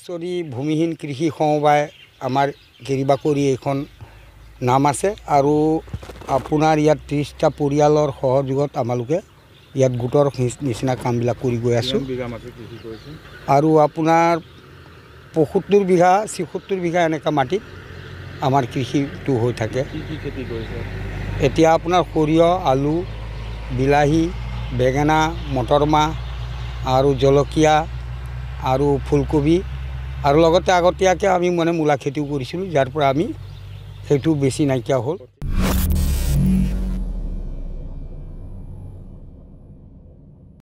বছৰি ভূমিহীন কৃষি সমবায় আমাৰ গিৰিবাকৰি এইখন নাম আছে আৰু আপোনাৰ ইয়াত 30টা পৰিয়ালৰ সহযোগত আমালোকে ইয়াত গোটৰ নিচিনা কামবিলাক কৰি গৈ আছোঁ আৰু আপোনাৰ 75 বিঘা 76 বিঘা এনেকুৱা মাটিত আমাৰ কৃষিটো হৈ থাকে। এতিয়া আপোনাৰ সৰিয়হ, আলু, বিলাহী, বেঙেনা, মটৰমাহ আৰু জলকীয়া আৰু ফুলকবি আৰু লগতে আগতীয়াকৈ আমি মূলা খেতিও কৰিছিলোঁ, যাৰ পৰা আমি সেইটো বেছি নাইকিয়া হ'ল।